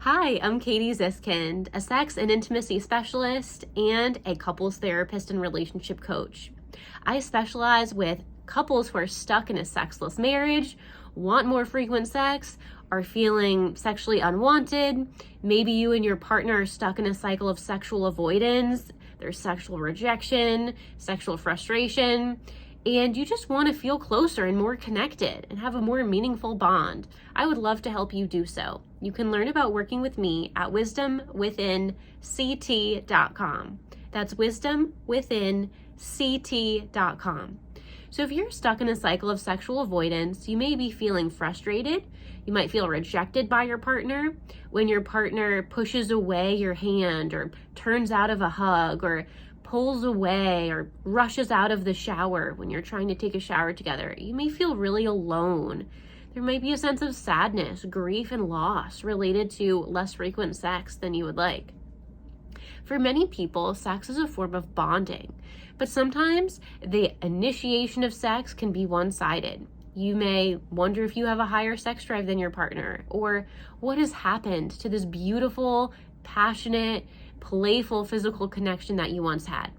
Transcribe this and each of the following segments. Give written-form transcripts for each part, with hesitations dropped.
Hi, I'm Katie Ziskind, a sex and intimacy specialist and a couples therapist and relationship coach. I specialize with couples who are stuck in a sexless marriage, want more frequent sex, are feeling sexually unwanted. Maybe you and your partner are stuck in a cycle of sexual avoidance, there's sexual rejection, sexual frustration, and you just want to feel closer and more connected and have a more meaningful bond. I would love to help you do so. You can learn about working with me at wisdomwithinct.com. That's wisdomwithinct.com. So if you're stuck in a cycle of sexual avoidance, you may be feeling frustrated. You might feel rejected by your partner when your partner pushes away your hand or turns out of a hug or pulls away or rushes out of the shower when you're trying to take a shower together. You may feel really alone. There might be a sense of sadness, grief, and loss related to less frequent sex than you would like. For many people, sex is a form of bonding, but sometimes the initiation of sex can be one-sided. You may wonder if you have a higher sex drive than your partner, or what has happened to this beautiful, passionate, playful physical connection that you once had.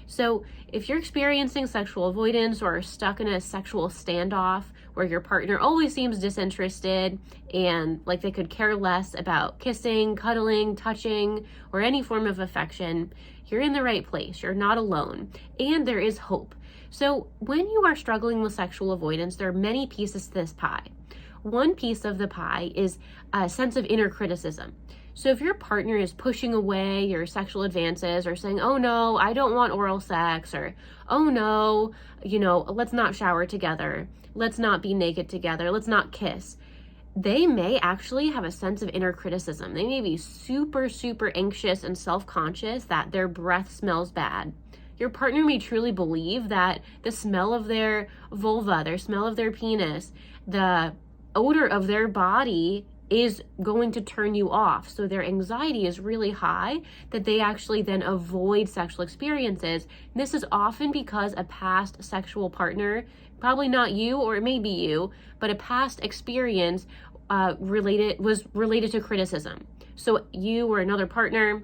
So if you're experiencing sexual avoidance or stuck in a sexual standoff where your partner always seems disinterested and like they could care less about kissing, cuddling, touching, or any form of affection, you're in the right place. You're not alone, and there is hope. So when you are struggling with sexual avoidance, there are many pieces to this pie. One piece of the pie is a sense of inner criticism. So if your partner is pushing away your sexual advances or saying, oh no, I don't want oral sex, or oh no, let's not shower together, let's not be naked together, let's not kiss, they may actually have a sense of inner criticism. They may be super, super anxious and self-conscious that their breath smells bad. Your partner may truly believe that the smell of their vulva, their smell of their penis, the odor of their body is going to turn you off. So their anxiety is really high that they actually then avoid sexual experiences. And this is often because a past sexual partner, probably not you, or it may be you, but a past experience was related to criticism. So you or another partner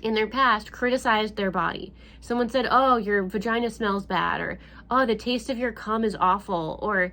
in their past criticized their body. Someone said, oh, your vagina smells bad, or oh, the taste of your cum is awful, or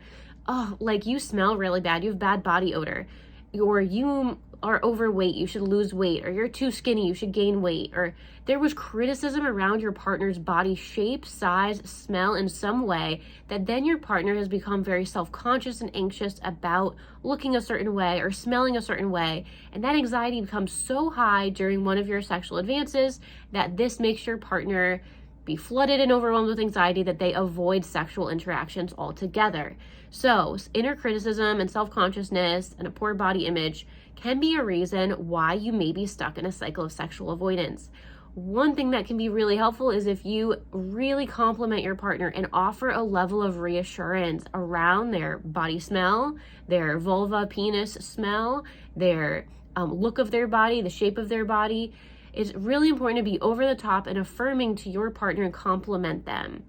oh, like you smell really bad, you have bad body odor, or you are overweight, you should lose weight, or you're too skinny, you should gain weight, or there was criticism around your partner's body shape, size, smell in some way that then your partner has become very self-conscious and anxious about looking a certain way or smelling a certain way, and that anxiety becomes so high during one of your sexual advances that this makes your partner be flooded and overwhelmed with anxiety that they avoid sexual interactions altogether. So inner criticism and self-consciousness and a poor body image can be a reason why you may be stuck in a cycle of sexual avoidance. One thing that can be really helpful is if you really compliment your partner and offer a level of reassurance around their body smell, their vulva, penis smell, their look of their body, the shape of their body. It's really important to be over the top and affirming to your partner and compliment them.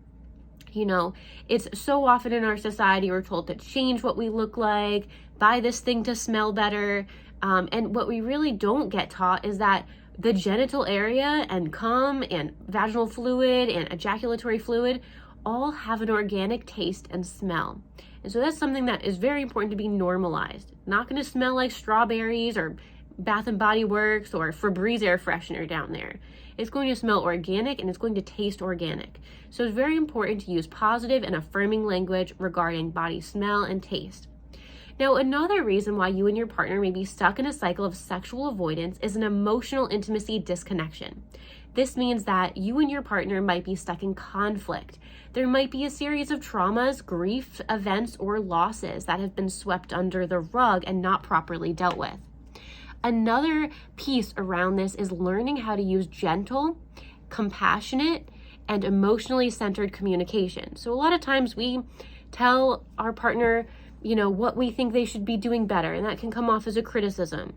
It's so often in our society we're told to change what we look like, buy this thing to smell better. And what we really don't get taught is that the genital area and cum and vaginal fluid and ejaculatory fluid all have an organic taste and smell. And so that's something that is very important to be normalized. Not going to smell like strawberries or Bath and Body Works or Febreze air freshener down there. It's going to smell organic and it's going to taste organic. So it's very important to use positive and affirming language regarding body smell and taste. Now, another reason why you and your partner may be stuck in a cycle of sexual avoidance is an emotional intimacy disconnection. This means that you and your partner might be stuck in conflict. There might be a series of traumas, grief events, or losses that have been swept under the rug and not properly dealt with. Another piece around this is learning how to use gentle, compassionate, and emotionally centered communication. So a lot of times we tell our partner, what we think they should be doing better, and that can come off as a criticism.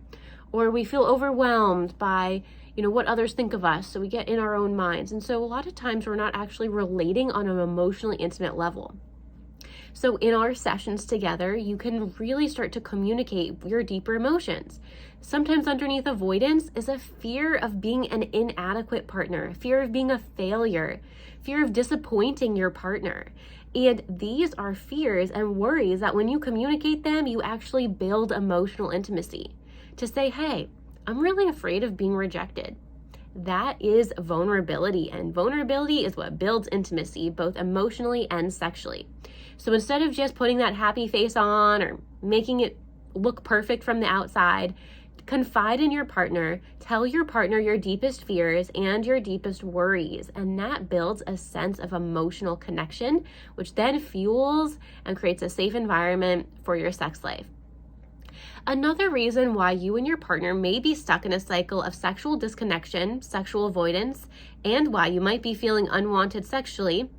Or we feel overwhelmed by, what others think of us, so we get in our own minds. And so a lot of times we're not actually relating on an emotionally intimate level. So in our sessions together, you can really start to communicate your deeper emotions. Sometimes underneath avoidance is a fear of being an inadequate partner, fear of being a failure, fear of disappointing your partner. And these are fears and worries that when you communicate them, you actually build emotional intimacy. To say, hey, I'm really afraid of being rejected. That is vulnerability, and vulnerability is what builds intimacy, both emotionally and sexually. So instead of just putting that happy face on or making it look perfect from the outside, confide in your partner, tell your partner your deepest fears and your deepest worries, and that builds a sense of emotional connection, which then fuels and creates a safe environment for your sex life. Another reason why you and your partner may be stuck in a cycle of sexual disconnection, sexual avoidance, and why you might be feeling unwanted sexually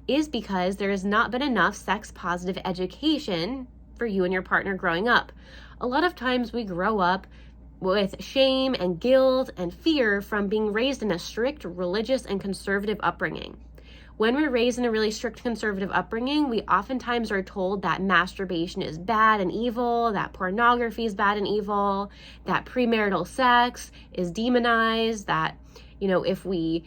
is because there has not been enough sex-positive education for you and your partner growing up. A lot of times we grow up with shame and guilt and fear from being raised in a strict religious and conservative upbringing. When we're raised in a really strict conservative upbringing, we oftentimes are told that masturbation is bad and evil, that pornography is bad and evil, that premarital sex is demonized, that, if we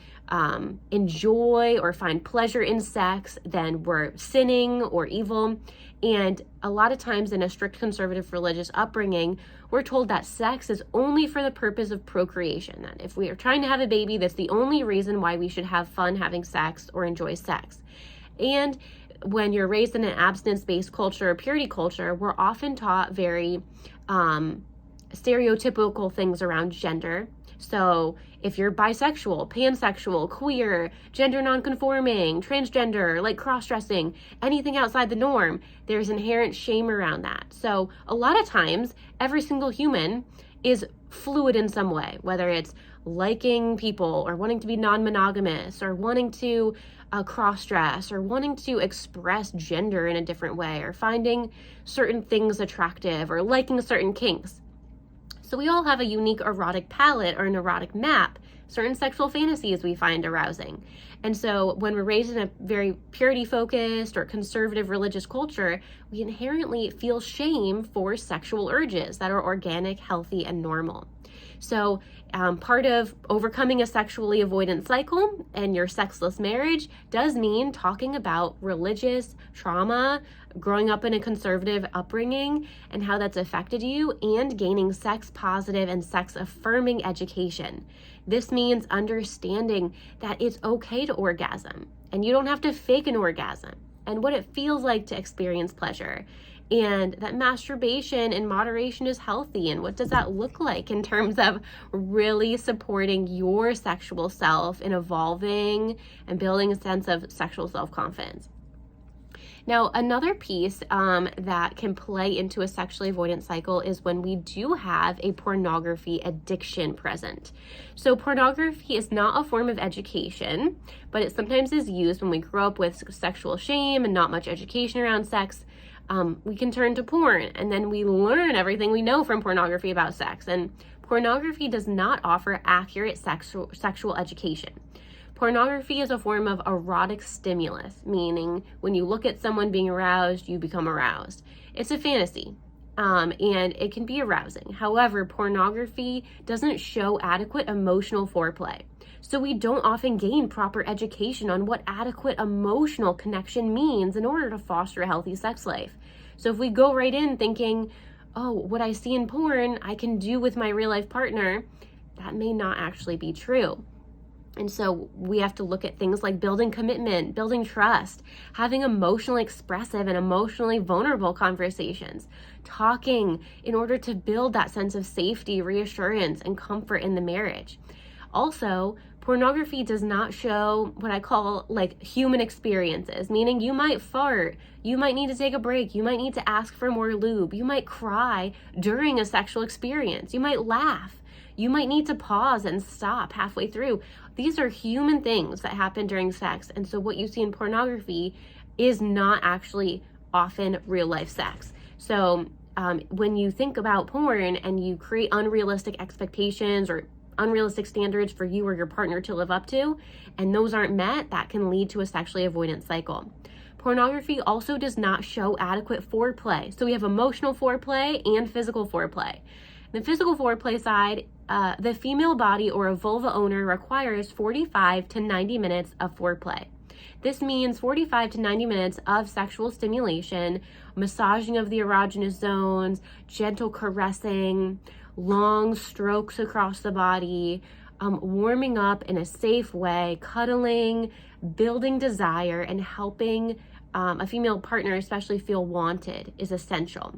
enjoy or find pleasure in sex, then we're sinning or evil. And a lot of times in a strict conservative religious upbringing, we're told that sex is only for the purpose of procreation. That if we are trying to have a baby, that's the only reason why we should have fun having sex or enjoy sex. And when you're raised in an abstinence-based culture or purity culture, we're often taught very stereotypical things around gender. So if you're bisexual, pansexual, queer, gender nonconforming, transgender, like cross-dressing, anything outside the norm, there's inherent shame around that. So a lot of times, every single human is fluid in some way, whether it's liking people or wanting to be non-monogamous or wanting to cross-dress or wanting to express gender in a different way or finding certain things attractive or liking certain kinks. So we all have a unique erotic palette or an erotic map, certain sexual fantasies we find arousing. And so when we're raised in a very purity-focused or conservative religious culture, we inherently feel shame for sexual urges that are organic, healthy, and normal. So part of overcoming a sexually avoidant cycle and your sexless marriage does mean talking about religious trauma, growing up in a conservative upbringing, and how that's affected you, and gaining sex-positive and sex-affirming education. This means understanding that it's okay to orgasm, and you don't have to fake an orgasm, and what it feels like to experience pleasure, and that masturbation in moderation is healthy, and what does that look like in terms of really supporting your sexual self in evolving and building a sense of sexual self-confidence. Now, another piece that can play into a sexually avoidant cycle is when we do have a pornography addiction present. So pornography is not a form of education, but it sometimes is used when we grow up with sexual shame and not much education around sex. We can turn to porn, and then we learn everything we know from pornography about sex. And pornography does not offer accurate sexual education. Pornography is a form of erotic stimulus, meaning when you look at someone being aroused, you become aroused. It's a fantasy, and it can be arousing. However, pornography doesn't show adequate emotional foreplay. So we don't often gain proper education on what adequate emotional connection means in order to foster a healthy sex life. So if we go right in thinking, oh, what I see in porn, I can do with my real life partner, that may not actually be true. And so we have to look at things like building commitment, building trust, having emotionally expressive and emotionally vulnerable conversations, talking in order to build that sense of safety, reassurance, and comfort in the marriage. Also, pornography does not show what I call like human experiences, meaning you might fart, you might need to take a break, you might need to ask for more lube, you might cry during a sexual experience, you might laugh, you might need to pause and stop halfway through. These are human things that happen during sex, and so what you see in pornography is not actually often real life sex. So when you think about porn and you create unrealistic expectations or unrealistic standards for you or your partner to live up to, and those aren't met, that can lead to a sexually avoidant cycle. Pornography also does not show adequate foreplay. So we have emotional foreplay and physical foreplay. The physical foreplay side, the female body or a vulva owner requires 45 to 90 minutes of foreplay. This means 45 to 90 minutes of sexual stimulation, massaging of the erogenous zones, gentle caressing, long strokes across the body, warming up in a safe way, cuddling, building desire, and helping a female partner especially feel wanted is essential.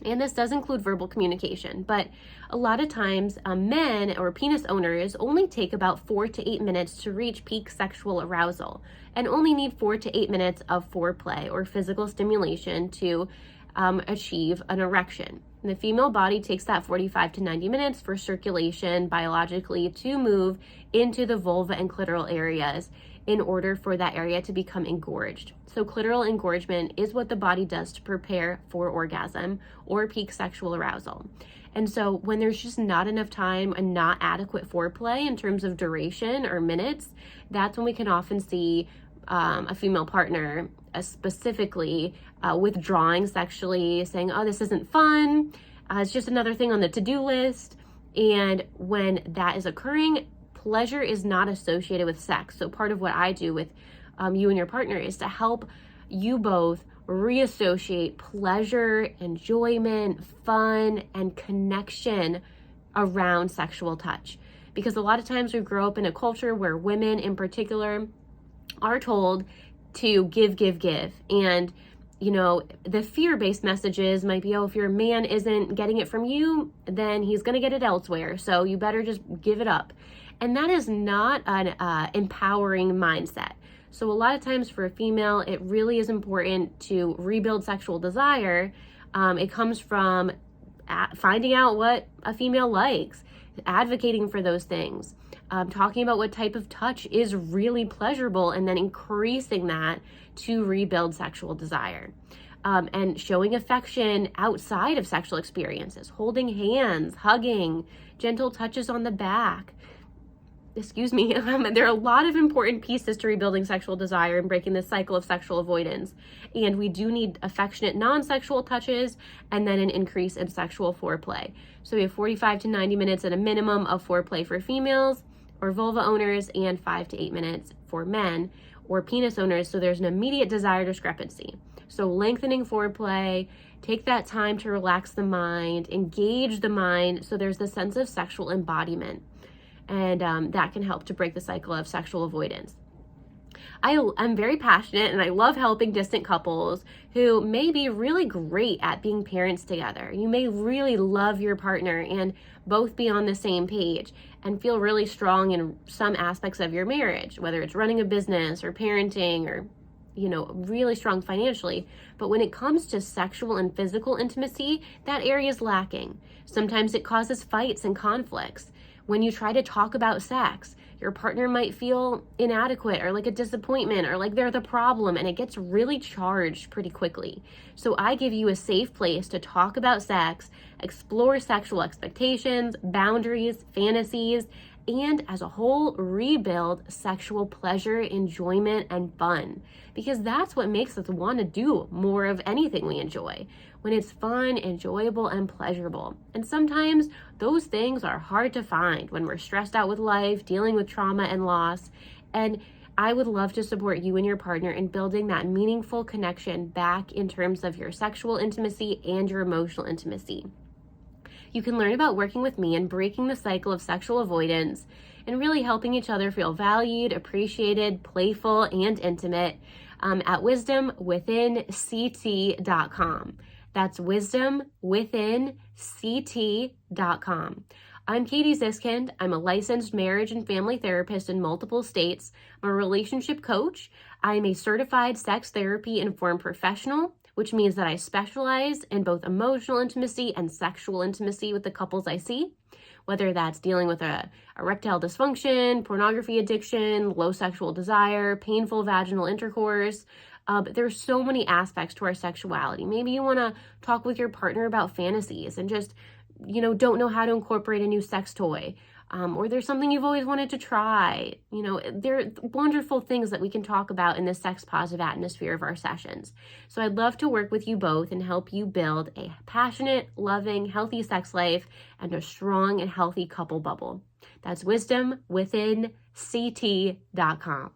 And this does include verbal communication, but a lot of times men or penis owners only take about 4 to 8 minutes to reach peak sexual arousal and only need 4 to 8 minutes of foreplay or physical stimulation to achieve an erection. And the female body takes that 45 to 90 minutes for circulation biologically to move into the vulva and clitoral areas in order for that area to become engorged. So clitoral engorgement is what the body does to prepare for orgasm or peak sexual arousal. And so when there's just not enough time and not adequate foreplay in terms of duration or minutes, that's when we can often see a female partner specifically withdrawing sexually, saying, oh, this isn't fun. It's just another thing on the to-do list. And when that is occurring, pleasure is not associated with sex. So part of what I do with you and your partner is to help you both reassociate pleasure, enjoyment, fun, and connection around sexual touch. Because a lot of times we grow up in a culture where women in particular are told to give. And, you know, the fear-based messages might be, oh, if your man isn't getting it from you, then he's going to get it elsewhere. So you better just give it up. And that is not an empowering mindset. So a lot of times for a female, it really is important to rebuild sexual desire. It comes from finding out what a female likes, advocating for those things, talking about what type of touch is really pleasurable, and then increasing that to rebuild sexual desire. And showing affection outside of sexual experiences, holding hands, hugging, gentle touches on the back. There are a lot of important pieces to rebuilding sexual desire and breaking the cycle of sexual avoidance. And we do need affectionate non-sexual touches and then an increase in sexual foreplay. So we have 45 to 90 minutes at a minimum of foreplay for females or vulva owners and 5 to 8 minutes for men or penis owners. So there's an immediate desire discrepancy. So lengthening foreplay, take that time to relax the mind, engage the mind. So there's the sense of sexual embodiment. And that can help to break the cycle of sexual avoidance. I'm very passionate and I love helping distant couples who may be really great at being parents together. You may really love your partner and both be on the same page and feel really strong in some aspects of your marriage, whether it's running a business or parenting or, you know, really strong financially. But when it comes to sexual and physical intimacy, that area is lacking. Sometimes it causes fights and conflicts. When you try to talk about sex, your partner might feel inadequate or like a disappointment or like they're the problem, and it gets really charged pretty quickly. So I give you a safe place to talk about sex, explore sexual expectations, boundaries, fantasies, and as a whole, rebuild sexual pleasure, enjoyment, and fun. Because that's what makes us want to do more of anything we enjoy, when it's fun, enjoyable, and pleasurable. And sometimes those things are hard to find when we're stressed out with life, dealing with trauma and loss. And I would love to support you and your partner in building that meaningful connection back in terms of your sexual intimacy and your emotional intimacy. You can learn about working with me and breaking the cycle of sexual avoidance and really helping each other feel valued, appreciated, playful, and intimate at wisdomwithinct.com. That's wisdomwithinct.com. I'm Katie Ziskind. I'm a licensed marriage and family therapist in multiple states. I'm a relationship coach. I'm a certified sex therapy informed professional, which means that I specialize in both emotional intimacy and sexual intimacy with the couples I see, whether that's dealing with a erectile dysfunction, pornography addiction, low sexual desire, painful vaginal intercourse. But there's so many aspects to our sexuality. Maybe you want to talk with your partner about fantasies and just, don't know how to incorporate a new sex toy. or there's something you've always wanted to try. There are wonderful things that we can talk about in the sex positive atmosphere of our sessions. So I'd love to work with you both and help you build a passionate, loving, healthy sex life and a strong and healthy couple bubble. That's wisdomwithinct.com.